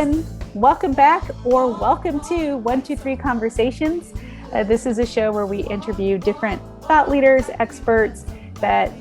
everyone. Welcome back or welcome to 123 Conversations. This is a show where we interview different thought leaders, experts that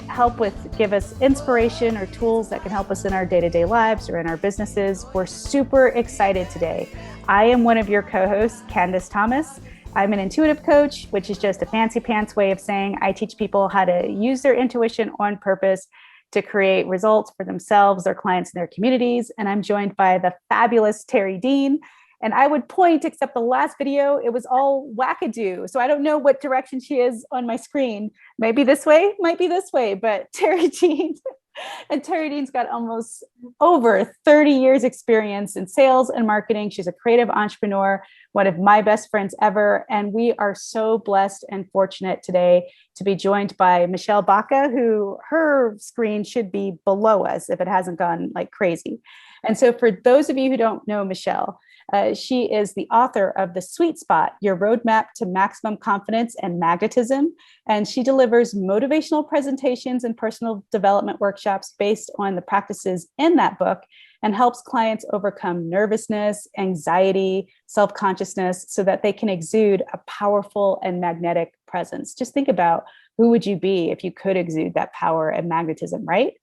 give us inspiration or tools that can help us in our day-to-day lives or in our businesses. We're super excited today. I am one of your co-hosts, Candace Thomas. I'm an intuitive coach, which is just a fancy pants way of saying I teach people how to use their intuition on purpose to create results for themselves, their clients, and their communities. And I'm joined by the fabulous Terry Dean. And I would point, except the last video, it was all wackadoo. So I don't know what direction she is on my screen. Maybe this way, might be this way, but Terry Dean. And Terry Dean's got almost over 30 years experience in sales and marketing. She's a creative entrepreneur, one of my best friends ever. And we are so blessed and fortunate today to be joined by Michelle Baca, who her screen should be below us if it hasn't gone like crazy. And so for those of you who don't know Michelle, she is the author of The Sweet Spot, Your Roadmap to Maximum Confidence and Magnetism. And she delivers motivational presentations and personal development workshops based on the practices in that book and helps clients overcome nervousness, anxiety, self-consciousness so that they can exude a powerful and magnetic presence. Just think about who would you be if you could exude that power and magnetism, right?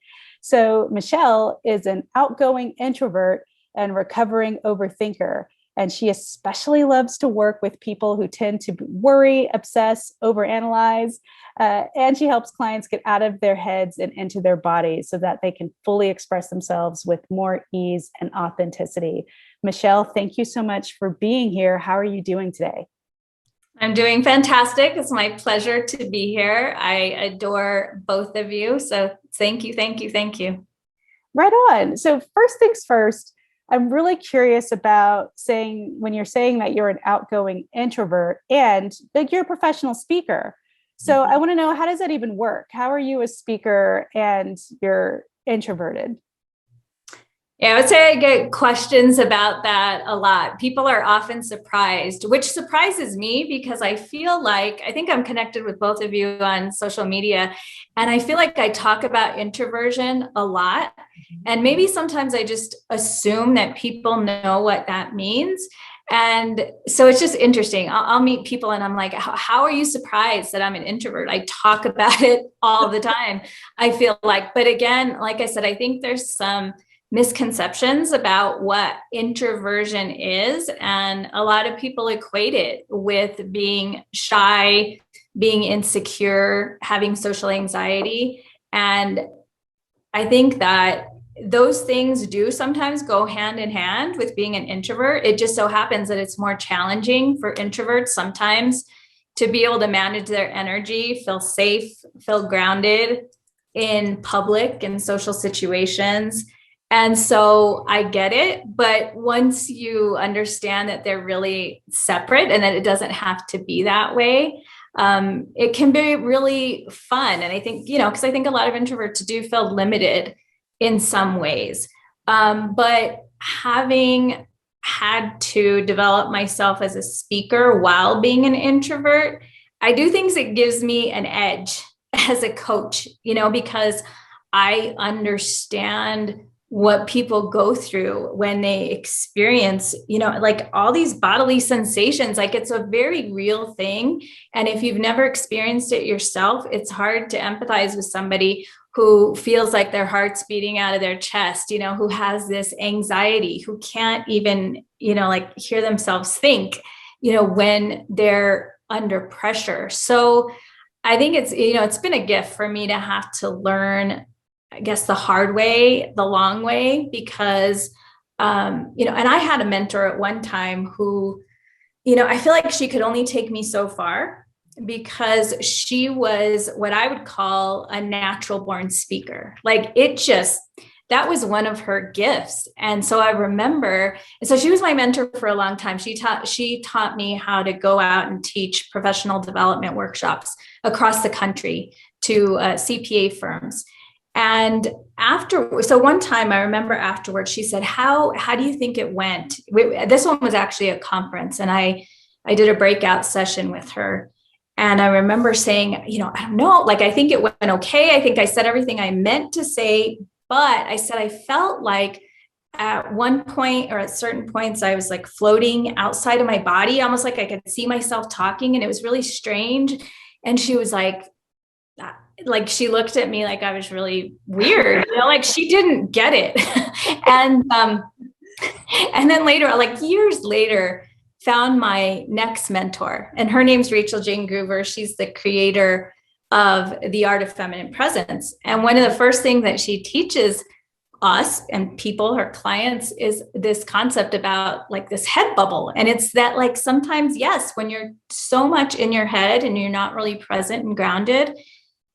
So Michelle is an outgoing introvert and recovering overthinker. And she especially loves to work with people who tend to worry, obsess, overanalyze. And she helps clients get out of their heads and into their bodies so that they can fully express themselves with more ease and authenticity. Michelle, thank you so much for being here. How are you doing today? I'm doing fantastic. It's my pleasure to be here. I adore both of you. So thank you, thank you, thank you. Right on. So first things first, I'm really curious about when you're saying that you're an outgoing introvert and like you're a professional speaker. So I want to know, how does that even work? How are you a speaker and you're introverted? Yeah, I would say I get questions about that a lot. People are often surprised, which surprises me because I think I'm connected with both of you on social media. And I feel like I talk about introversion a lot. And maybe sometimes I just assume that people know what that means. And so it's just interesting. I'll meet people and I'm like, how are you surprised that I'm an introvert? I talk about it all the time, I feel like. But again, like I said, I think there's some misconceptions about what introversion is. And a lot of people equate it with being shy, being insecure, having social anxiety. And I think that those things do sometimes go hand in hand with being an introvert. It just so happens that it's more challenging for introverts sometimes to be able to manage their energy, feel safe, feel grounded in public and social situations. And so I get it, but once you understand that they're really separate and that it doesn't have to be that way, it can be really fun. And I think, because I think a lot of introverts do feel limited in some ways. But having had to develop myself as a speaker while being an introvert, I do think it gives me an edge as a coach, because I understand what people go through when they experience, like all these bodily sensations. Like it's a very real thing. And if you've never experienced it yourself, it's hard to empathize with somebody who feels like their heart's beating out of their chest, who has this anxiety, who can't even, like hear themselves think, when they're under pressure. So I think it's been a gift for me to have to learn, I guess, the hard way, the long way, because, and I had a mentor at one time who, I feel like she could only take me so far because she was what I would call a natural born speaker. Like that was one of her gifts. And so I remember, and so she was my mentor for a long time. She taught me how to go out and teach professional development workshops across the country to CPA firms. And so one time I remember afterwards, she said, how do you think it went? This one was actually a conference, and I did a breakout session with her. And I remember saying, I don't know, like, I think it went okay. I think I said everything I meant to say, but I said, I felt like at one point, or at certain points, I was like floating outside of my body, almost like I could see myself talking, and it was really strange. And she was like she looked at me like I was really weird, like she didn't get it. And and then later, like years later, found my next mentor, and her name's Rachel Jane Groover. She's the creator of The Art of Feminine Presence. And one of the first things that she teaches us and people, her clients, is this concept about like this head bubble. And it's that, like, sometimes, yes, when you're so much in your head and you're not really present and grounded,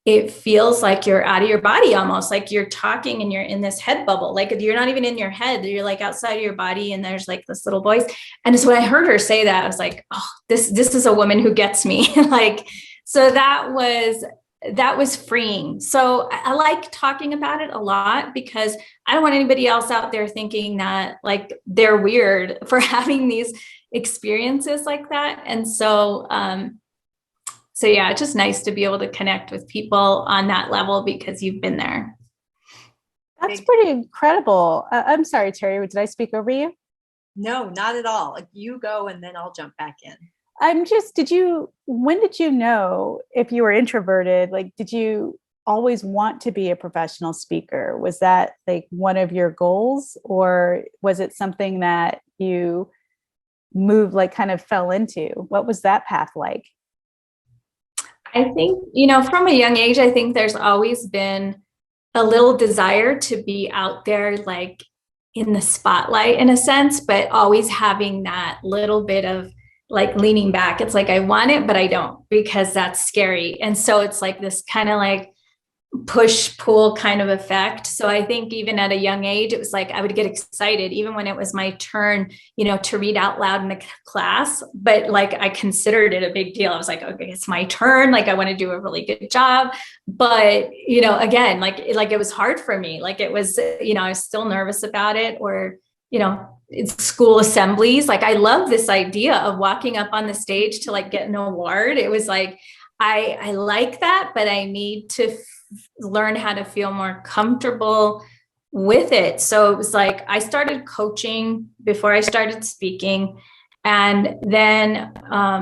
it feels like you're out of your body, almost like you're talking and you're in this head bubble. Like you're not even in your head, you're like outside of your body, and there's like this little voice. And so when I heard her say that, I was like, oh, this is a woman who gets me. Like, so that was freeing. So I like talking about it a lot, because I don't want anybody else out there thinking that like they're weird for having these experiences like that. And so yeah, it's just nice to be able to connect with people on that level because you've been there. That's pretty incredible. I'm sorry, Terry, did I speak over you? No, not at all. Like, you go and then I'll jump back in. When did you know if you were introverted? Like, did you always want to be a professional speaker? Was that like one of your goals, or was it something that you moved, like kind of fell into? What was that path like? I think, from a young age, I think there's always been a little desire to be out there, like in the spotlight in a sense, but always having that little bit of like leaning back. It's like, I want it, but I don't, because that's scary. And so it's like this kind of like push pull kind of effect. So I think even at a young age, it was like I would get excited even when it was my turn, to read out loud in the class. But like I considered it a big deal. I was like, okay, it's my turn. Like I want to do a really good job. But again, like it was hard for me. Like it was, I was still nervous about it. Or it's school assemblies. Like I love this idea of walking up on the stage to like get an award. It was like I like that, but I need to learn how to feel more comfortable with it. So it was like I started coaching before I started speaking. And then,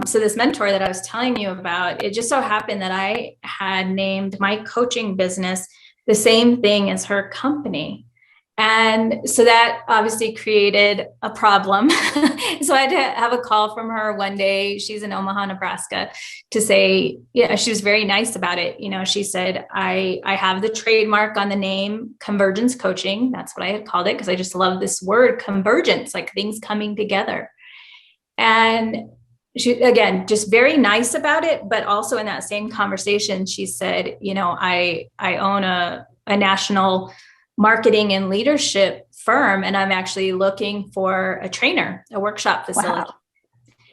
so this mentor that I was telling you about, it just so happened that I had named my coaching business the same thing as her company. And so that obviously created a problem. So I had to have a call from her one day. She's in Omaha, Nebraska, to say, yeah, she was very nice about it. She said, I have the trademark on the name Convergence Coaching. That's what I had called it, because I just love this word convergence, like things coming together. And she, again, just very nice about it. But also in that same conversation, she said, I own a national marketing and leadership firm, and I'm actually looking for a trainer, a workshop facility.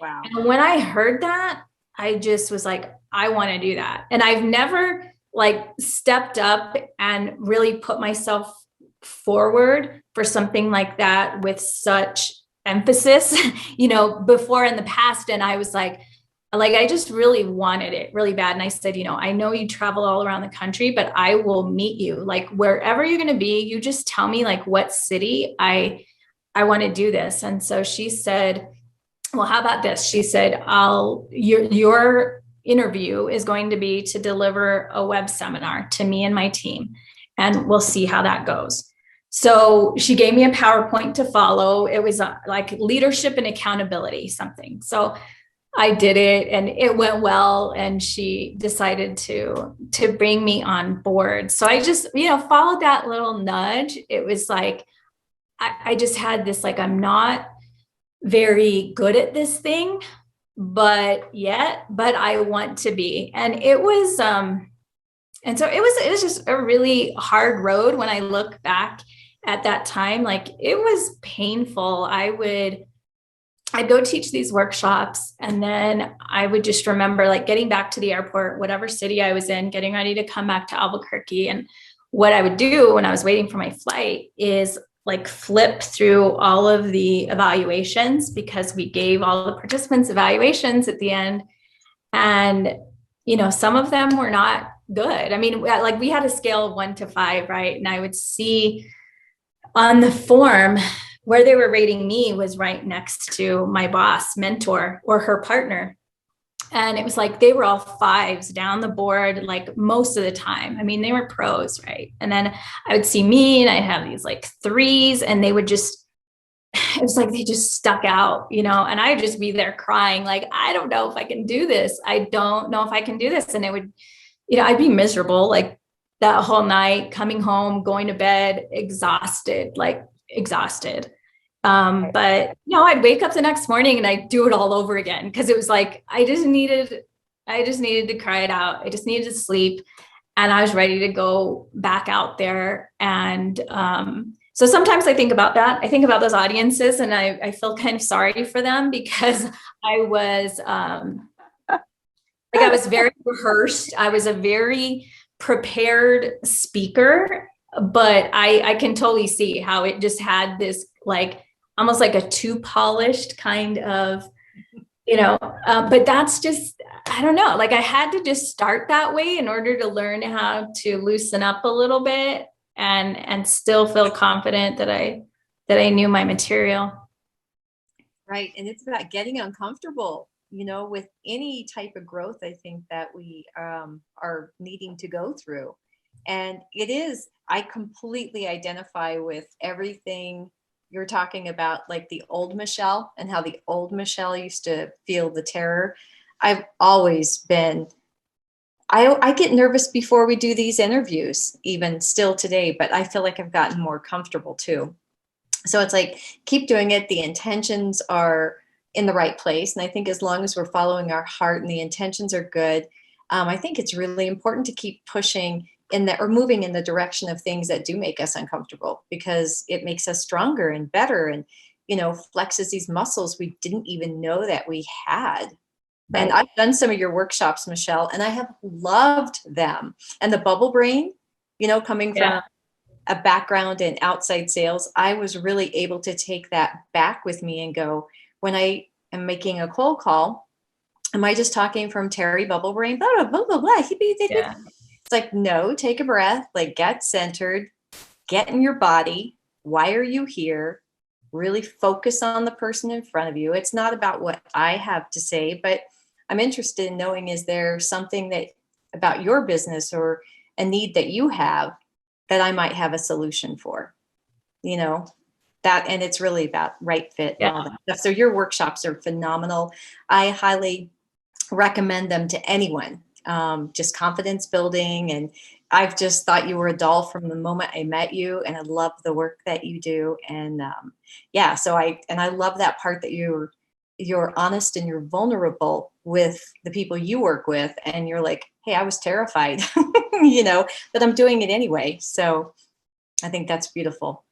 Wow. And when I heard that, I just was like, I want to do that. And I've never like stepped up and really put myself forward for something like that with such emphasis, before in the past. And I was like, I just really wanted it really bad. And I said, I know you travel all around the country, but I will meet you like wherever you're going to be. You just tell me like what city. I want to do this. And so she said, well, how about this? She said, your interview is going to be to deliver a web seminar to me and my team, and we'll see how that goes. So she gave me a PowerPoint to follow. It was like leadership and accountability, something. So I did it and it went well. And she decided to bring me on board. So I just, followed that little nudge. It was like, I just had this, like, I'm not very good at this thing, but I want to be. And it was, and so it was just a really hard road. When I look back at that time, like it was painful. I'd go teach these workshops, and then I would just remember like getting back to the airport, whatever city I was in, getting ready to come back to Albuquerque. And what I would do when I was waiting for my flight is like flip through all of the evaluations, because we gave all the participants evaluations at the end. And, some of them were not good. I mean, like we had a scale of 1 to 5, right? And I would see on the form where they were rating me was right next to my boss, mentor, or her partner. And it was like they were all fives down the board, like most of the time. I mean, they were pros, right? And then I would see me and I'd have these like threes, and they would just, it was like they just stuck out, you know, and I'd just be there crying, like, I don't know if I can do this. I don't know if I can do this. And it would, you know, I'd be miserable like that whole night, coming home, going to bed, exhausted, like exhausted. But you know, I'd wake up the next morning and I'd do it all over again because it was like I just needed to cry it out. I just needed to sleep, and I was ready to go back out there. And so sometimes I think about that. I think about those audiences, and I feel kind of sorry for them because I was like I was very rehearsed. I was a very prepared speaker, but I can totally see how it just had this like almost like a too polished kind of, you know, but that's just, I don't know, like I had to just start that way in order to learn how to loosen up a little bit and still feel confident that I knew my material. Right. And it's about getting uncomfortable, you know, with any type of growth, I think that we are needing to go through. And it is, I completely identify with everything you're talking about, like the old Michelle and how the old Michelle used to feel the terror. I've always been, I get nervous before we do these interviews, even still today, but I feel like I've gotten more comfortable too. So it's like, keep doing it. The intentions are in the right place. And I think as long as we're following our heart and the intentions are good, I think it's really important to keep pushing in that, or moving in the direction of things that do make us uncomfortable, because it makes us stronger and better, and, you know, flexes these muscles we didn't even know that we had. Right. And I've done some of your workshops, Michelle, and I have loved them. And the bubble brain, you know, coming from a background in outside sales, I was really able to take that back with me and go, when I am making a cold call, am I just talking from Terry bubble brain? Blah, blah, blah, blah, blah. Yeah. It's like, no, take a breath, like get centered, get in your body. Why are you here? Really focus on the person in front of you. It's not about what I have to say, but I'm interested in knowing, is there something that about your business or a need that you have that I might have a solution for, you know, that, and it's really about right fit and all that stuff. So your workshops are phenomenal. I highly recommend them to anyone. Just confidence building. And I've just thought you were a doll from the moment I met you, and I love the work that you do. And yeah, so I love that part that you're honest and you're vulnerable with the people you work with. And you're like, hey, I was terrified, you know, but I'm doing it anyway. So I think that's beautiful.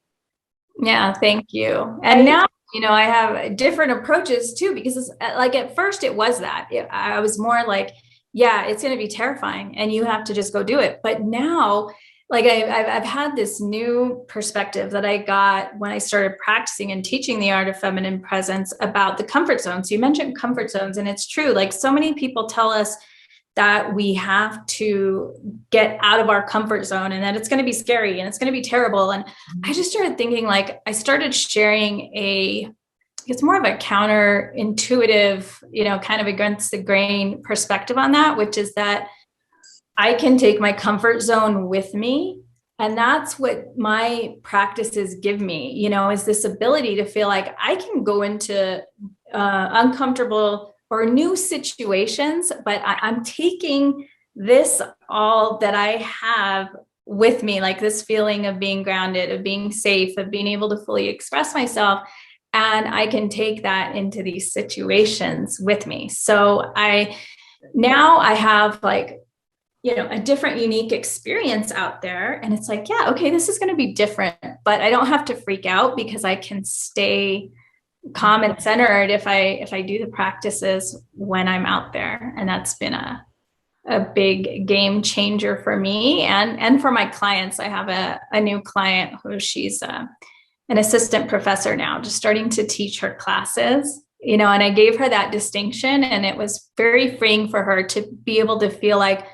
Yeah, thank you. And now, you know, I have different approaches too, because it's like at first it was that I was more like, yeah, it's going to be terrifying and you have to just go do it. But now, like I've had this new perspective that I got when I started practicing and teaching the art of feminine presence about the comfort zone. So you mentioned comfort zones, and it's true. Like so many people tell us that we have to get out of our comfort zone and that it's going to be scary and it's going to be terrible. And I just started thinking, like, I started sharing it's more of a counterintuitive, you know, kind of against the grain perspective on that, which is that I can take my comfort zone with me. And that's what my practices give me, you know, is this ability to feel like I can go into uncomfortable or new situations, but I'm taking this all that I have with me, like this feeling of being grounded, of being safe, of being able to fully express myself. And I can take that into these situations with me. So now I have like, you know, a different, unique experience out there. And it's like, yeah, okay, this is going to be different, but I don't have to freak out because I can stay calm and centered if I do the practices when I'm out there. And that's been a big game changer for me and for my clients. I have a new client who she's an assistant professor now, just starting to teach her classes, you know, and I gave her that distinction, and it was very freeing for her to be able to feel like,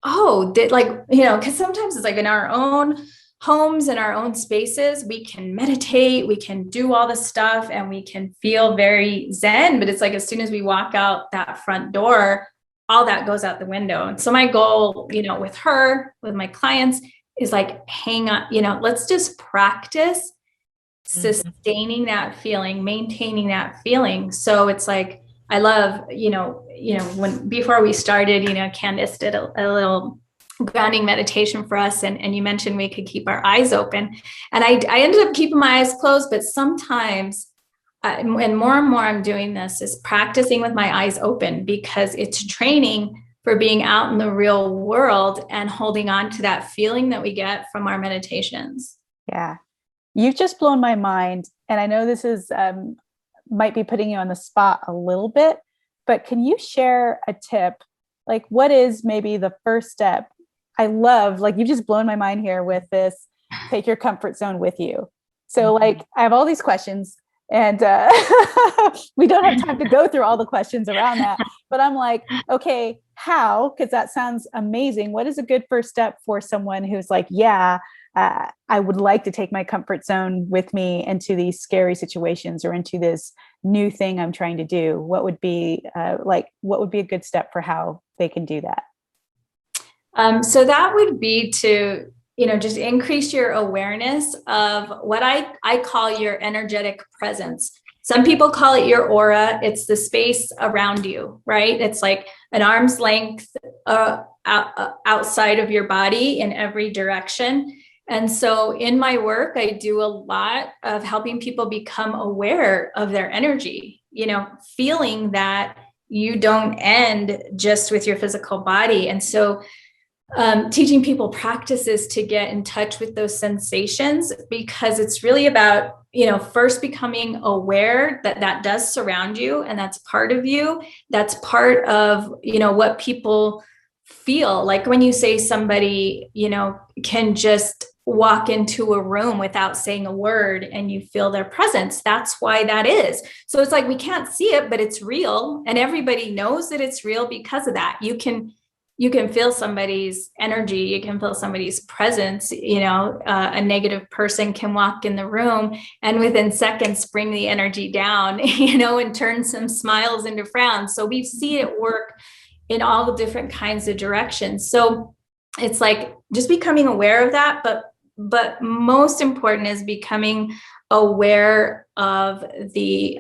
oh, like, you know, because sometimes it's like in our own homes and our own spaces, we can meditate, we can do all the stuff, and we can feel very zen. But it's like, as soon as we walk out that front door, all that goes out the window. And so my goal, with her, with my clients, is like, hang on, let's just practice sustaining that feeling, maintaining that feeling. So it's like, I love, when before we started, Candace did a little grounding meditation for us. And you mentioned we could keep our eyes open. And I ended up keeping my eyes closed, but sometimes, and more I'm doing this, is practicing with my eyes open, because it's training for being out in the real world and holding on to that feeling that we get from our meditations. Yeah. You've just blown my mind. And I know this is, might be putting you on the spot a little bit, but can you share a tip? Like, what is maybe the first step? I love, like, you've just blown my mind here with this, take your comfort zone with you. So like, I have all these questions, and we don't have time to go through all the questions around that, but I'm like, okay, how? Because that sounds amazing. What is a good first step for someone who's like, yeah, I would like to take my comfort zone with me into these scary situations or into this new thing I'm trying to do? What would be what would be a good step for how they can do that? So that would be to, just increase your awareness of what I call your energetic presence. Some people call it your aura. It's the space around you, right? It's like an arm's length outside of your body in every direction. And so in my work, I do a lot of helping people become aware of their energy, feeling that you don't end just with your physical body. And so teaching people practices to get in touch with those sensations, because it's really about, first becoming aware that that does surround you and that's part of you. That's part of, what people feel like when you say somebody, can just walk into a room without saying a word and you feel their presence. That's why that is. So it's like, we can't see it, but it's real. And everybody knows that it's real because of that. You can feel somebody's energy. You can feel somebody's presence. A negative person can walk in the room and within seconds bring the energy down, and turn some smiles into frowns. So we see it work in all the different kinds of directions. So it's like just becoming aware of that. But most important is becoming aware of the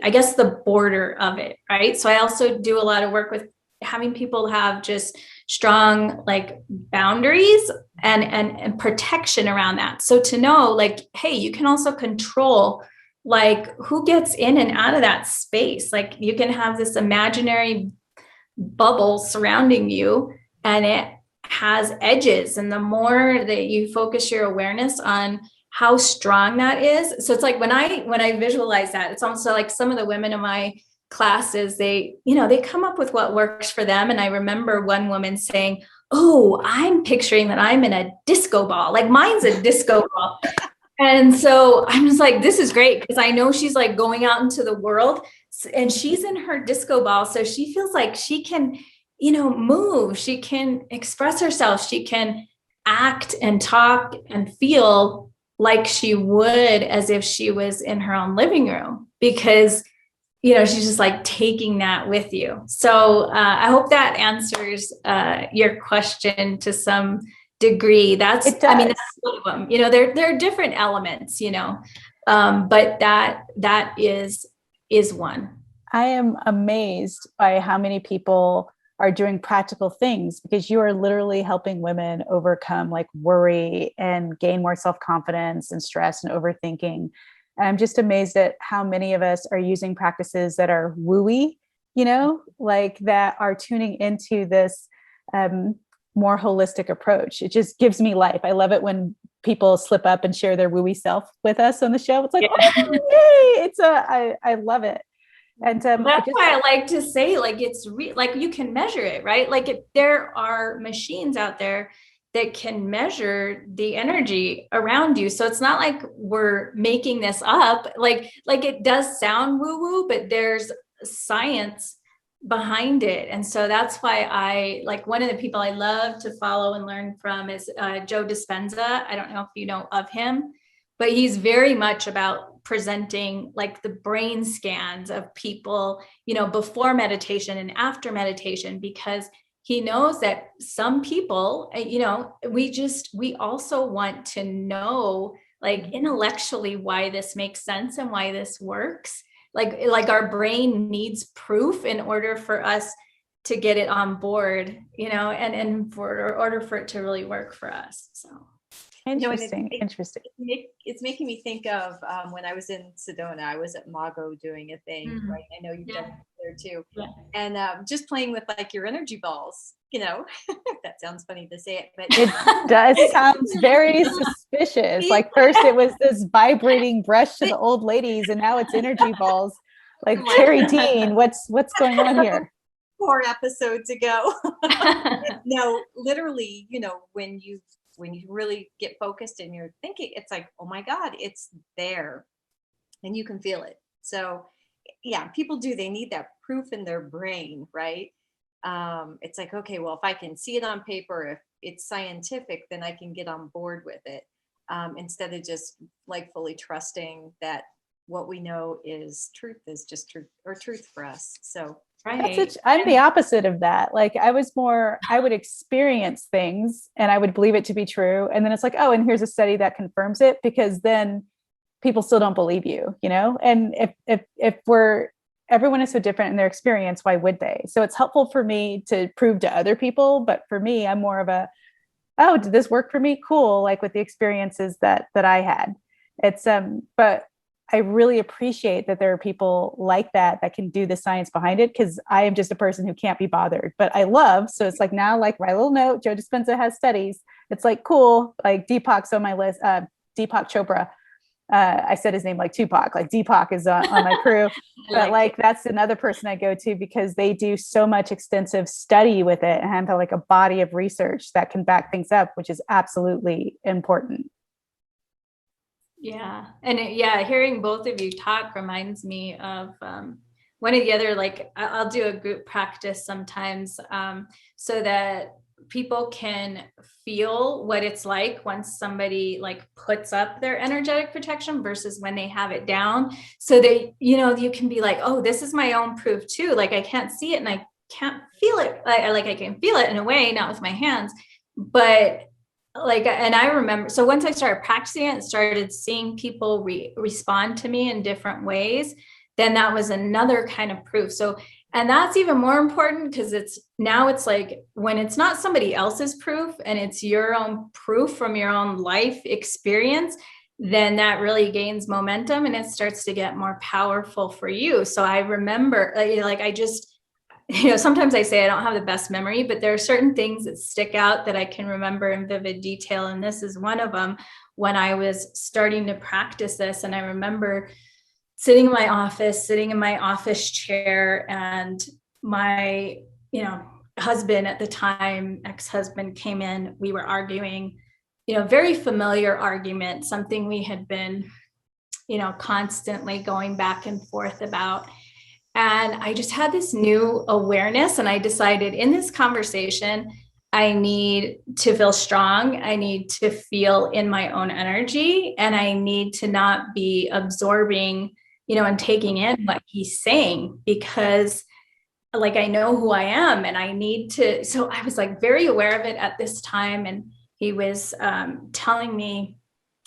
border of it, right? So I also do a lot of work with having people have just strong boundaries and protection around that. So to know hey, you can also control who gets in and out of that space. You can have this imaginary bubble surrounding you and it has edges. And the more that you focus your awareness on how strong that is. So it's like when I visualize that, it's also like some of the women in my classes, they come up with what works for them. And I remember one woman saying, oh, I'm picturing that I'm in a disco ball. Mine's a disco ball. And so I'm just like, this is great, because I know she's going out into the world and she's in her disco ball. So she feels like she can, move, she can express herself, she can act and talk and feel like she would as if she was in her own living room, because she's just taking that with you. So I hope that answers your question to some degree. That's one of them. There are different elements, but that is one. I am amazed by how many people are doing practical things, because you are literally helping women overcome worry and gain more self-confidence and stress and overthinking. And I'm just amazed at how many of us are using practices that are wooey, that are tuning into this more holistic approach. It just gives me life. I love it when people slip up and share their wooey self with us on the show. It's like, oh, yay! I love it. And that's why I like to say, it's you can measure it, right? There are machines out there that can measure the energy around you. So it's not like we're making this up. It does sound woo-woo, but there's science behind it. And so that's why I like, one of the people I love to follow and learn from is Joe Dispenza. I don't know if you know of him, but he's very much about presenting like the brain scans of people, before meditation and after meditation, because he knows that some people, we also want to know, like, intellectually why this makes sense and why this works. Like our brain needs proof in order for us to get it on board, and for order for it to really work for us. So interesting. It's making me think of when I was in Sedona. I was at Mago doing a thing, right? I know you've done it there too. Yeah. And just playing with like your energy balls, that sounds funny to say it, but it does sounds very suspicious. Like first it was this vibrating brush to the old ladies, and now it's energy balls. Like Terry Dean, what's going on here? 4 episodes ago. No, literally, when you really get focused and you're thinking, it's like, oh my God, it's there and you can feel it. So yeah, people they need that proof in their brain, right? It's like, okay, well, if I can see it on paper, if it's scientific, then I can get on board with it, instead of just like fully trusting that what we know is just truth for us. So right. I'm the opposite of that. Like I would experience things and I would believe it to be true. And then it's like, oh, and here's a study that confirms it, because then people still don't believe you, and if everyone is so different in their experience, why would they? So it's helpful for me to prove to other people. But for me, I'm more of a, oh, did this work for me? Cool. Like with the experiences that I had. It's, but I really appreciate that there are people like that can do the science behind it, because I am just a person who can't be bothered, but I love. So it's like now, like my little note, Joe Dispenza has studies. It's like, cool. Like Deepak's on my list, Deepak Chopra. I said his name like Tupac, like Deepak is on my crew, but like that's another person I go to because they do so much extensive study with it and have like a body of research that can back things up, which is absolutely important. Yeah. And hearing both of you talk reminds me of one of the other, like I'll do a group practice sometimes so that people can feel what it's like once somebody like puts up their energetic protection versus when they have it down. So that, you can be like, oh, this is my own proof too. Like I can't see it and I can't feel it. I can feel it in a way, not with my hands, but like, and I remember, so once I started practicing it and started seeing people respond to me in different ways, then that was another kind of proof. So, and that's even more important because it's like when it's not somebody else's proof and it's your own proof from your own life experience, then that really gains momentum and it starts to get more powerful for you. So I remember like I just, sometimes I say I don't have the best memory, but there are certain things that stick out that I can remember in vivid detail. And this is one of them when I was starting to practice this. And I remember sitting in my office chair, and my, husband at the time, ex-husband, came in. We were arguing, very familiar argument, something we had been, constantly going back and forth about. And I just had this new awareness, and I decided in this conversation, I need to feel strong. I need to feel in my own energy, and I need to not be absorbing, and taking in what he's saying, because like, I know who I am and I need to. So I was like very aware of it at this time. And he was telling me,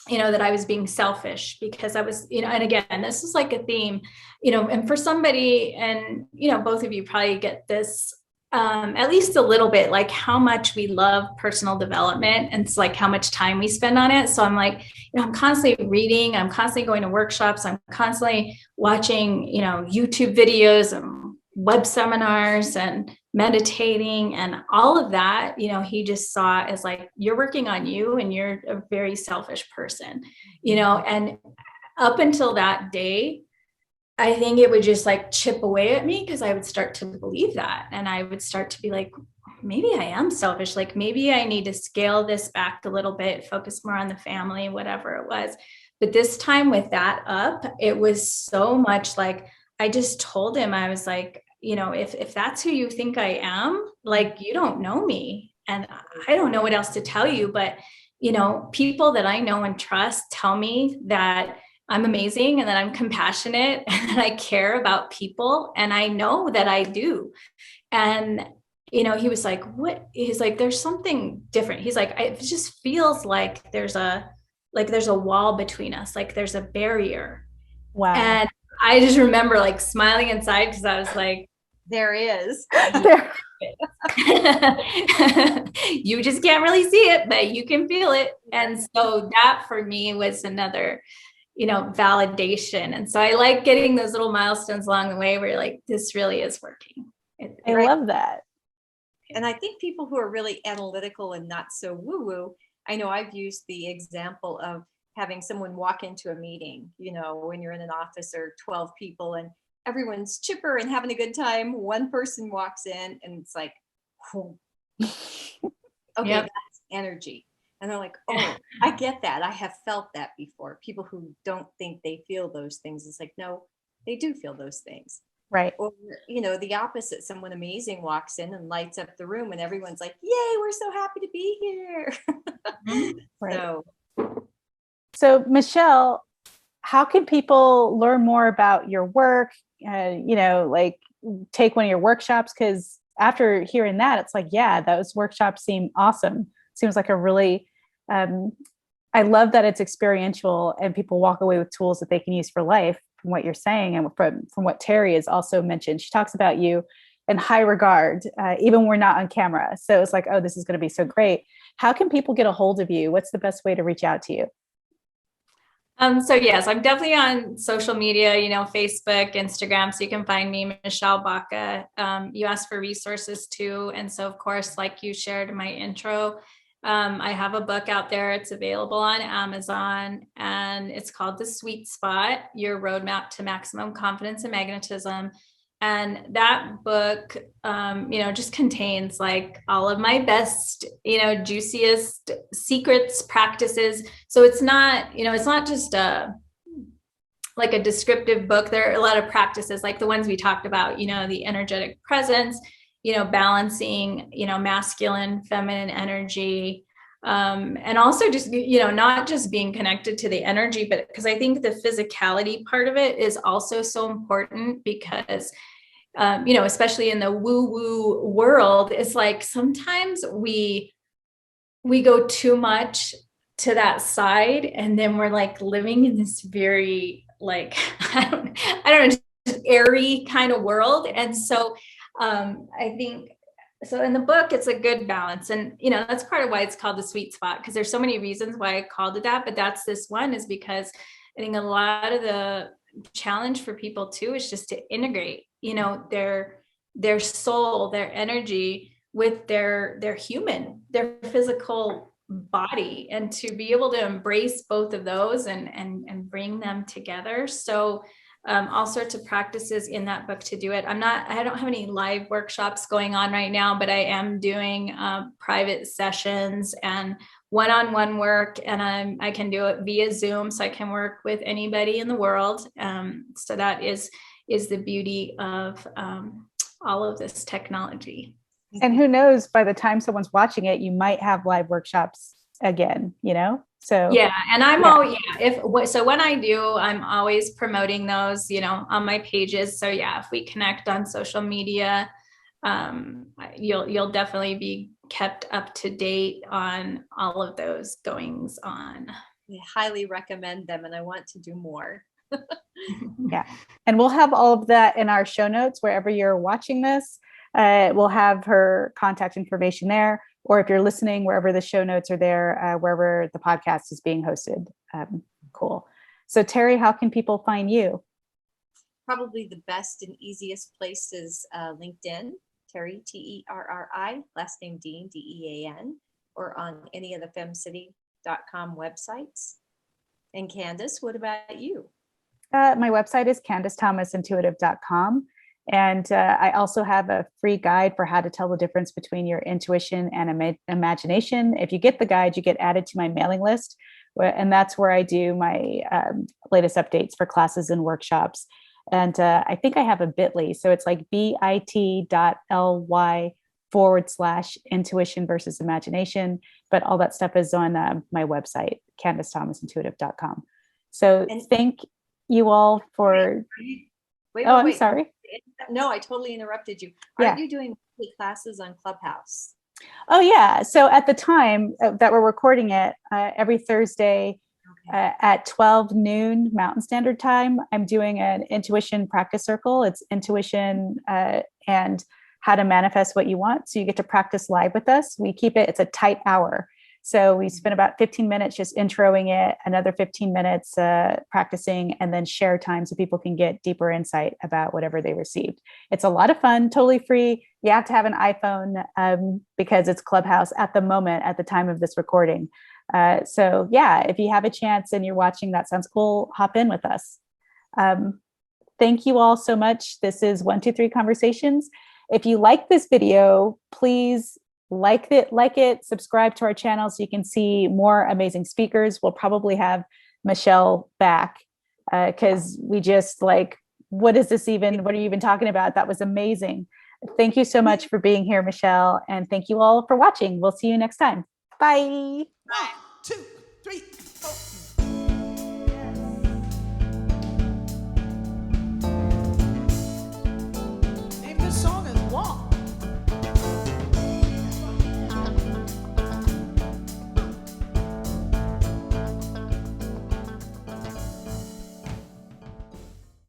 that I was being selfish because I was, and again, this is like a theme, and for somebody, and, both of you probably get this at least a little bit, like how much we love personal development, and it's like how much time we spend on it. So I'm like, I'm constantly reading, I'm constantly going to workshops, I'm constantly watching, YouTube videos and web seminars and meditating and all of that. He just saw as like, you're working on you and you're a very selfish person, and up until that day, I think it would just like chip away at me because I would start to believe that. And I would start to be like, maybe I am selfish. Like maybe I need to scale this back a little bit, focus more on the family, whatever it was. But this time with that up, it was so much like, I just told him, I was like, if that's who you think I am, like, you don't know me and I don't know what else to tell you. But, people that I know and trust tell me that I'm amazing and that I'm compassionate and that I care about people. And I know that I do. And, he was like, what? He's like, there's something different. He's like, it just feels like there's a wall between us, like there's a barrier. Wow. And I just remember like smiling inside because I was like, there is. You just can't really see it, but you can feel it. And so that for me was another, validation. And so I like getting those little milestones along the way where you're like, this really is working. I love that. And I think people who are really analytical and not so woo-woo, I know I've used the example of having someone walk into a meeting, when you're in an office or 12 people and everyone's chipper and having a good time. One person walks in and it's like, whoa. Okay, Yep. That's energy. And they're like, oh, I get that. I have felt that before. People who don't think they feel those things, it's like, no, they do feel those things. Right. Or, the opposite, someone amazing walks in and lights up the room and everyone's like, yay, we're so happy to be here. Right. So Michelle, how can people learn more about your work? Like take one of your workshops? Because after hearing that, it's like, yeah, those workshops seem awesome. Seems like a really, I love that it's experiential and people walk away with tools that they can use for life from what you're saying. And from what Terry has also mentioned, she talks about you in high regard, even when we're not on camera. So it's like, oh, this is going to be so great. How can people get a hold of you? What's the best way to reach out to you? So yes, I'm definitely on social media, Facebook, Instagram. So you can find me, Michelle Baca. You asked for resources too. And so of course, like you shared in my intro, I have a book out there. It's available on Amazon and it's called The Sweet Spot, Your Roadmap to Maximum Confidence and Magnetism. And that book, just contains like all of my best, juiciest secrets, practices. So it's not, it's not just like a descriptive book. There are a lot of practices like the ones we talked about, the energetic presence, balancing, masculine, feminine energy. And also just, not just being connected to the energy, but because I think the physicality part of it is also so important because, especially in the woo-woo world, it's like sometimes we go too much to that side and then we're like living in this very like, I don't know, just airy kind of world. And so I think, so in the book, it's a good balance. And, that's part of why it's called The Sweet Spot, because there's so many reasons why I called it that, but that's this one is because I think a lot of the challenge for people too, is just to integrate, their soul, their energy with their human, their physical body, and to be able to embrace both of those and bring them together. So all sorts of practices in that book to do it. I don't have any live workshops going on right now, but I am doing private sessions and one-on-one work, and I can do it via Zoom, so I can work with anybody in the world. So that is the beauty of all of this technology. And who knows, by the time someone's watching it, you might have live workshops again, So yeah, and so when I do, I'm always promoting those, on my pages. So yeah, if we connect on social media, you'll definitely be kept up to date on all of those goings on. I highly recommend them, and I want to do more. Yeah, and we'll have all of that in our show notes wherever you're watching this. We'll have her contact information there. Or if you're listening, wherever the show notes are there, wherever the podcast is being hosted. Cool. So Terry, how can people find you? Probably the best and easiest place is LinkedIn, Terry, Terri, last name Dean, Dean, or on any of the femcity.com websites. And Candace, what about you? My website is CandaceThomasIntuitive.com. And I also have a free guide for how to tell the difference between your intuition and imagination. If you get the guide, you get added to my mailing list. And that's where I do my latest updates for classes and workshops. And I think I have a bit.ly. So it's like bit.ly/intuition versus imagination. But all that stuff is on my website, CandaceThomasIntuitive.com. So thank you all for. I'm sorry. No, I totally interrupted you. Yeah. Aren't you doing classes on Clubhouse? Oh, yeah. So at the time that we're recording it, every Thursday at 12 noon Mountain Standard Time, I'm doing an intuition practice circle. It's intuition and how to manifest what you want. So you get to practice live with us. We keep it, it's a tight hour. So we spend about 15 minutes just introing it, another 15 minutes practicing, and then share time so people can get deeper insight about whatever they received. It's a lot of fun, totally free. You have to have an iPhone because it's Clubhouse at the moment, at the time of this recording. So yeah, if you have a chance and you're watching, that sounds cool, hop in with us. Thank you all so much. This is 123 Conversations. If you like this video, please like it, subscribe to our channel so you can see more amazing speakers. We'll probably have Michelle back because we just what is this even? What are you even talking about? That was amazing. Thank you so much for being here, Michelle. And thank you all for watching. We'll see you next time. Bye. 1, 2, 3.